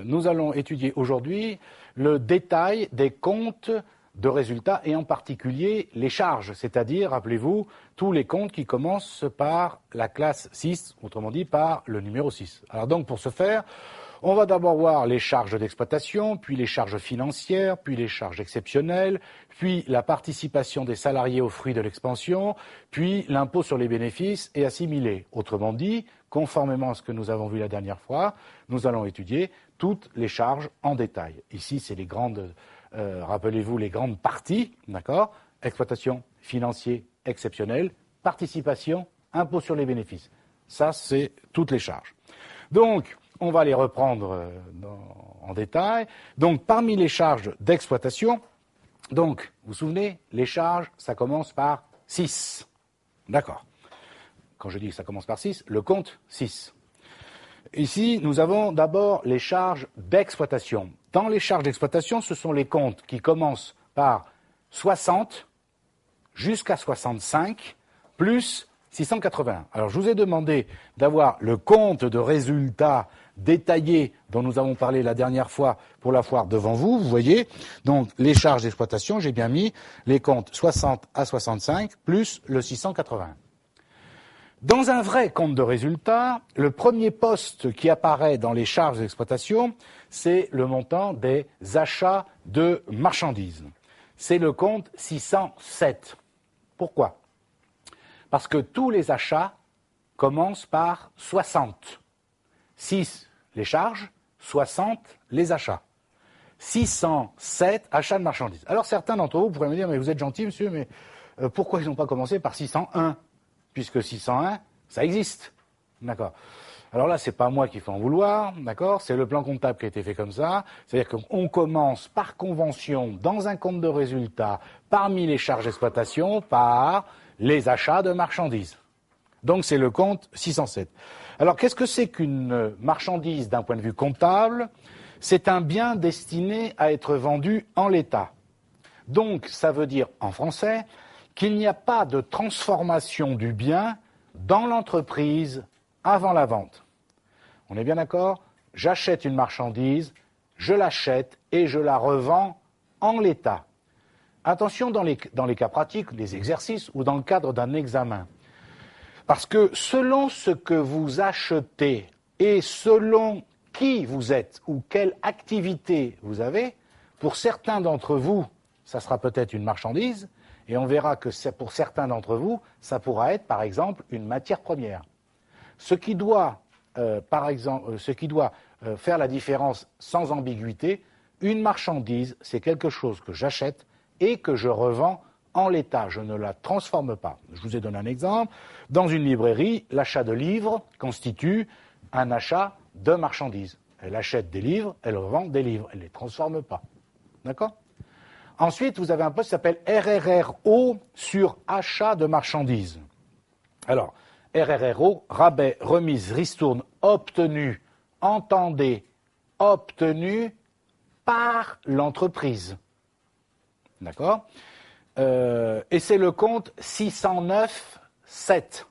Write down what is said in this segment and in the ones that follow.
nous allons étudier aujourd'hui le détail des comptes de résultats et en particulier les charges, c'est-à-dire, rappelez-vous, tous les comptes qui commencent par la classe 6, autrement dit par le numéro 6. Alors donc pour ce faire, on va d'abord voir les charges d'exploitation, puis les charges financières, puis les charges exceptionnelles, puis la participation des salariés aux fruits de l'expansion, puis l'impôt sur les bénéfices et assimilés. Autrement dit, conformément à ce que nous avons vu la dernière fois, nous allons étudier toutes les charges en détail. Ici, c'est les grandes, rappelez-vous, les grandes parties, d'accord ? Exploitation, financier, exceptionnel, participation, impôt sur les bénéfices. Ça, c'est toutes les charges. Donc, on va les reprendre en détail. Donc, parmi les charges d'exploitation, donc, vous vous souvenez, les charges, ça commence par 6. D'accord. Quand je dis que ça commence par 6, le compte 6. Ici, nous avons d'abord les charges d'exploitation. Dans les charges d'exploitation, ce sont les comptes qui commencent par 60 jusqu'à 65 plus 681. Alors, je vous ai demandé d'avoir le compte de résultats détaillé dont nous avons parlé la dernière fois pour la foire devant vous, vous voyez. Donc, les charges d'exploitation, j'ai bien mis les comptes 60 à 65 plus le 681. Dans un vrai compte de résultats, le premier poste qui apparaît dans les charges d'exploitation, c'est le montant des achats de marchandises. C'est le compte 607. Pourquoi ? Parce que tous les achats commencent par 60. 6 les charges, 60 les achats. 607 achats de marchandises. Alors certains d'entre vous pourraient me dire, mais vous êtes gentil monsieur, mais pourquoi ils n'ont pas commencé par 601 ? Puisque 601, ça existe. D'accord. Alors là, c'est pas moi qui fais en vouloir, d'accord, c'est le plan comptable qui a été fait comme ça. C'est-à-dire qu'on commence par convention dans un compte de résultats parmi les charges d'exploitation par les achats de marchandises. Donc c'est le compte 607. Alors qu'est-ce que c'est qu'une marchandise d'un point de vue comptable ? C'est un bien destiné à être vendu en l'état. Donc ça veut dire en français qu'il n'y a pas de transformation du bien dans l'entreprise avant la vente. On est bien d'accord ? J'achète une marchandise, je l'achète et je la revends en l'état. Attention dans les cas pratiques, les exercices ou dans le cadre d'un examen. Parce que selon ce que vous achetez et selon qui vous êtes ou quelle activité vous avez, pour certains d'entre vous, ça sera peut-être une marchandise, et on verra que pour certains d'entre vous, ça pourra être, par exemple, une matière première. Ce qui doit, faire la différence sans ambiguïté, une marchandise, c'est quelque chose que j'achète et que je revends en l'état. Je ne la transforme pas. Je vous ai donné un exemple. Dans une librairie, l'achat de livres constitue un achat de marchandises. Elle achète des livres, elle revend des livres. Elle ne les transforme pas. D'accord ? Ensuite, vous avez un poste qui s'appelle RRRO sur achat de marchandises. Alors, RRRO, rabais, remise, ristourne, obtenu, entendez, obtenu par l'entreprise. D'accord ? Et c'est le compte 609,7.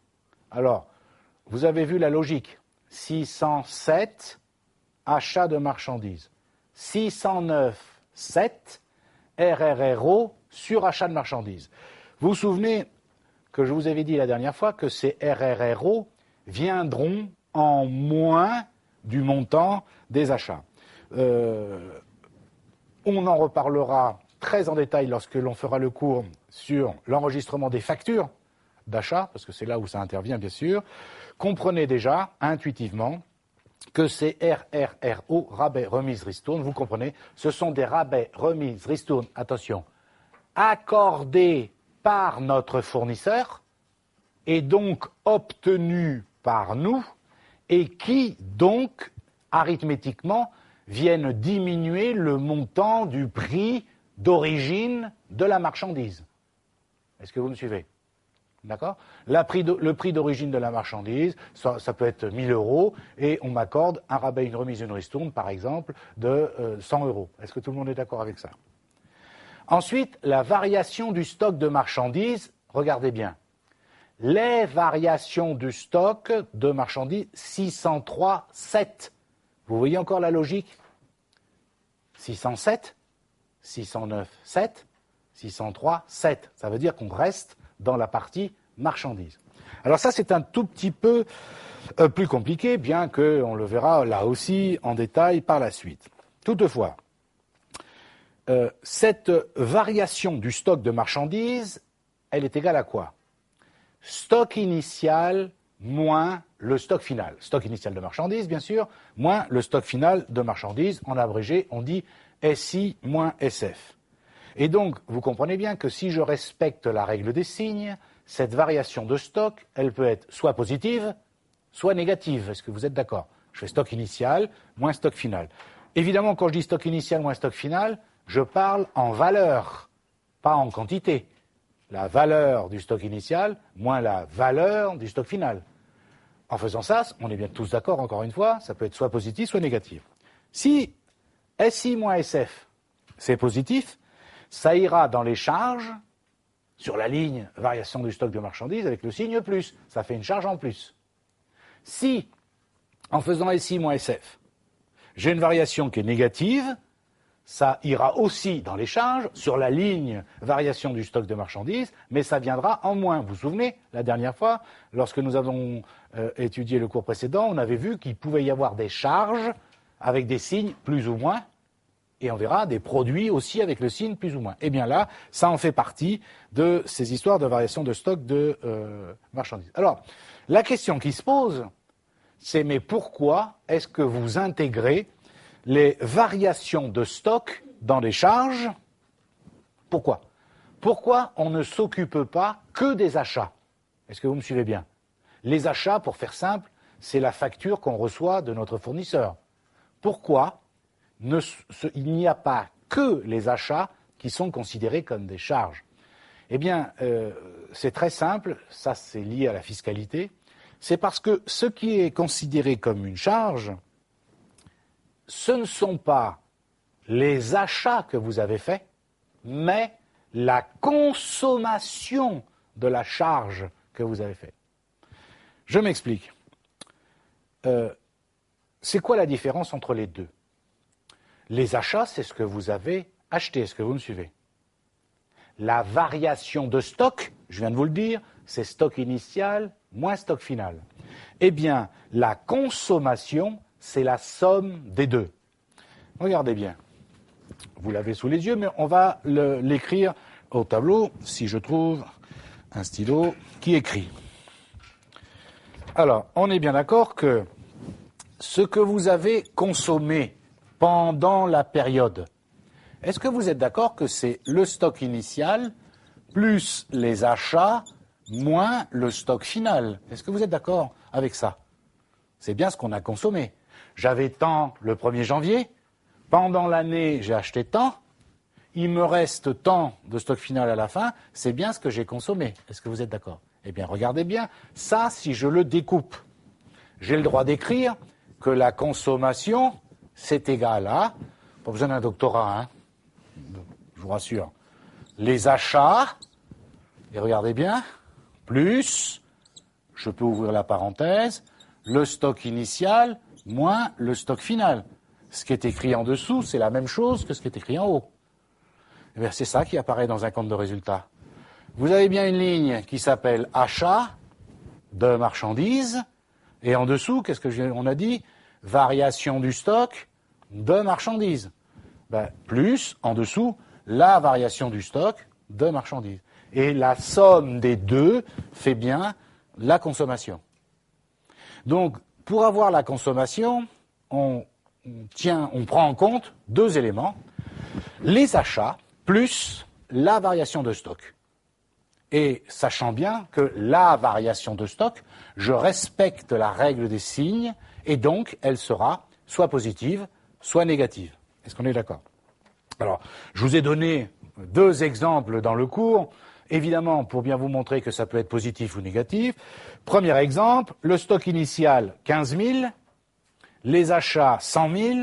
Alors, vous avez vu la logique. 607, achat de marchandises. 609,7, RRRO sur achat de marchandises. Vous vous souvenez que je vous avais dit la dernière fois que ces RRRO viendront en moins du montant des achats. On en reparlera très en détail lorsque l'on fera le cours sur l'enregistrement des factures d'achat, parce que c'est là où ça intervient bien sûr. Comprenez déjà intuitivement que ces RRRO, rabais, remise, ristourne, vous comprenez, ce sont des rabais, remises, ristournes, attention, accordés par notre fournisseur et donc obtenus par nous et qui donc arithmétiquement viennent diminuer le montant du prix d'origine de la marchandise. Est-ce que vous me suivez ? D'accord ? Le prix d'origine de la marchandise, ça peut être 1 000 € et on m'accorde un rabais, une remise, une ristourne, par exemple, de 100 €. Est-ce que tout le monde est d'accord avec ça ? Ensuite, la variation du stock de marchandises, regardez bien. Les variations du stock de marchandises, 603,7. Vous voyez encore la logique ? 607, 609, 7, 603, 7. Ça veut dire qu'on reste dans la partie marchandises. Alors ça, c'est un tout petit peu plus compliqué, bien qu'on le verra là aussi en détail par la suite. Toutefois, cette variation du stock de marchandises, elle est égale à quoi? Stock initial moins le stock final. Stock initial de marchandises, bien sûr, moins le stock final de marchandises. En abrégé, on dit SI moins SF. Et donc, vous comprenez bien que si je respecte la règle des signes, cette variation de stock, elle peut être soit positive, soit négative. Est-ce que vous êtes d'accord? Je fais stock initial moins stock final. Évidemment, quand je dis stock initial moins stock final, je parle en valeur, pas en quantité. La valeur du stock initial moins la valeur du stock final. En faisant ça, on est bien tous d'accord, encore une fois, ça peut être soit positif, soit négatif. Si SI moins SF, c'est positif, ça ira dans les charges sur la ligne variation du stock de marchandises avec le signe plus. Ça fait une charge en plus. Si, en faisant SI moins SF, j'ai une variation qui est négative, ça ira aussi dans les charges sur la ligne variation du stock de marchandises, mais ça viendra en moins. Vous vous souvenez, la dernière fois, lorsque nous avons étudié le cours précédent, on avait vu qu'il pouvait y avoir des charges avec des signes plus ou moins, et on verra des produits aussi avec le signe plus ou moins. Eh bien là, ça en fait partie de ces histoires de variation de stock de marchandises. Alors, la question qui se pose, c'est mais pourquoi est-ce que vous intégrez les variations de stock dans les charges? Pourquoi? Pourquoi on ne s'occupe pas que des achats? Est-ce que vous me suivez bien? Les achats, pour faire simple, c'est la facture qu'on reçoit de notre fournisseur. Pourquoi il n'y a pas que les achats qui sont considérés comme des charges? Eh bien, c'est très simple, ça c'est lié à la fiscalité. C'est parce que ce qui est considéré comme une charge, ce ne sont pas les achats que vous avez faits, mais la consommation de la charge que vous avez faite. Je m'explique. C'est quoi la différence entre les deux? Les achats, c'est ce que vous avez acheté. Est-ce que vous me suivez? La variation de stock, je viens de vous le dire, c'est stock initial moins stock final. Eh bien, la consommation, c'est la somme des deux. Regardez bien. Vous l'avez sous les yeux, mais on va l'écrire au tableau, si je trouve un stylo qui écrit. Alors, on est bien d'accord que ce que vous avez consommé pendant la période, est-ce que vous êtes d'accord que c'est le stock initial plus les achats moins le stock final? Est-ce que vous êtes d'accord avec ça? C'est bien ce qu'on a consommé. J'avais tant le 1er janvier, pendant l'année j'ai acheté tant, il me reste tant de stock final à la fin, c'est bien ce que j'ai consommé. Est-ce que vous êtes d'accord? Eh bien, regardez bien, ça, si je le découpe, j'ai le droit d'écrire que la consommation, c'est égal à, pas besoin d'un doctorat, hein, je vous rassure, les achats, et regardez bien, plus, je peux ouvrir la parenthèse, le stock initial moins le stock final. Ce qui est écrit en dessous, c'est la même chose que ce qui est écrit en haut. Eh bien, c'est ça qui apparaît dans un compte de résultat. Vous avez bien une ligne qui s'appelle achat de marchandises, et en dessous, qu'est-ce qu'on a dit? Variation du stock de marchandises. Ben, plus, en dessous, la variation du stock de marchandises. Et la somme des deux fait bien la consommation. Donc, pour avoir la consommation, on prend en compte deux éléments, les achats plus la variation de stock. Et sachant bien que la variation de stock, je respecte la règle des signes, et donc elle sera soit positive, soit négative. Est-ce qu'on est d'accord? Alors, je vous ai donné deux exemples dans le cours, évidemment pour bien vous montrer que ça peut être positif ou négatif. Premier exemple, le stock initial 15 000, les achats 100 000,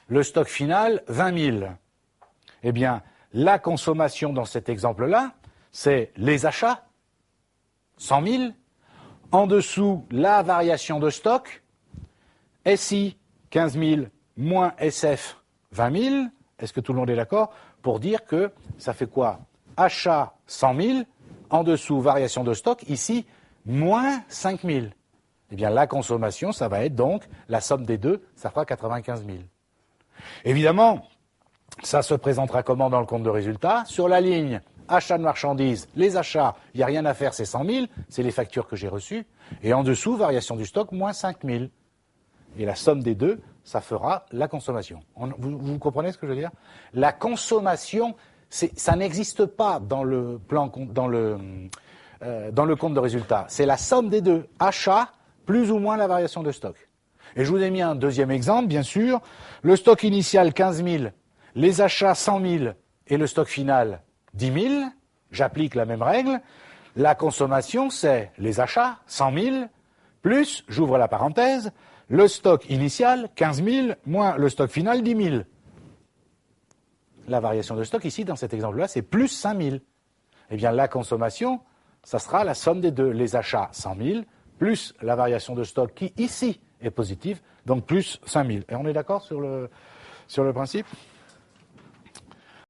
le stock final 20 000. Eh bien, la consommation dans cet exemple-là, c'est les achats, 100 000, en dessous la variation de stock, SI 15 000 moins SF 20 000, est-ce que tout le monde est d'accord, pour dire que ça fait quoi? Achat 100 000, en dessous variation de stock, ici moins 5 000. Eh bien la consommation, ça va être donc la somme des deux, ça fera 95 000. Évidemment, ça se présentera comment dans le compte de résultat? Sur la ligne achat de marchandises, les achats, il n'y a rien à faire, c'est 100 000, c'est les factures que j'ai reçues. Et en dessous, variation du stock, moins 5 000. Et la somme des deux, ça fera la consommation. Vous comprenez ce que je veux dire? La consommation, ça n'existe pas dans le compte de résultat. C'est la somme des deux, achat plus ou moins la variation de stock. Et je vous ai mis un deuxième exemple, bien sûr. Le stock initial, 15 000, les achats, 100 000, et le stock final, 10 000. J'applique la même règle. La consommation, c'est les achats, 100 000, plus, j'ouvre la parenthèse, le stock initial, 15 000, moins le stock final, 10 000. La variation de stock, ici, dans cet exemple-là, c'est plus 5 000. Eh bien, la consommation, ça sera la somme des deux. Les achats, 100 000, plus la variation de stock qui, ici, est positive, donc plus 5 000. Et on est d'accord sur le principe ?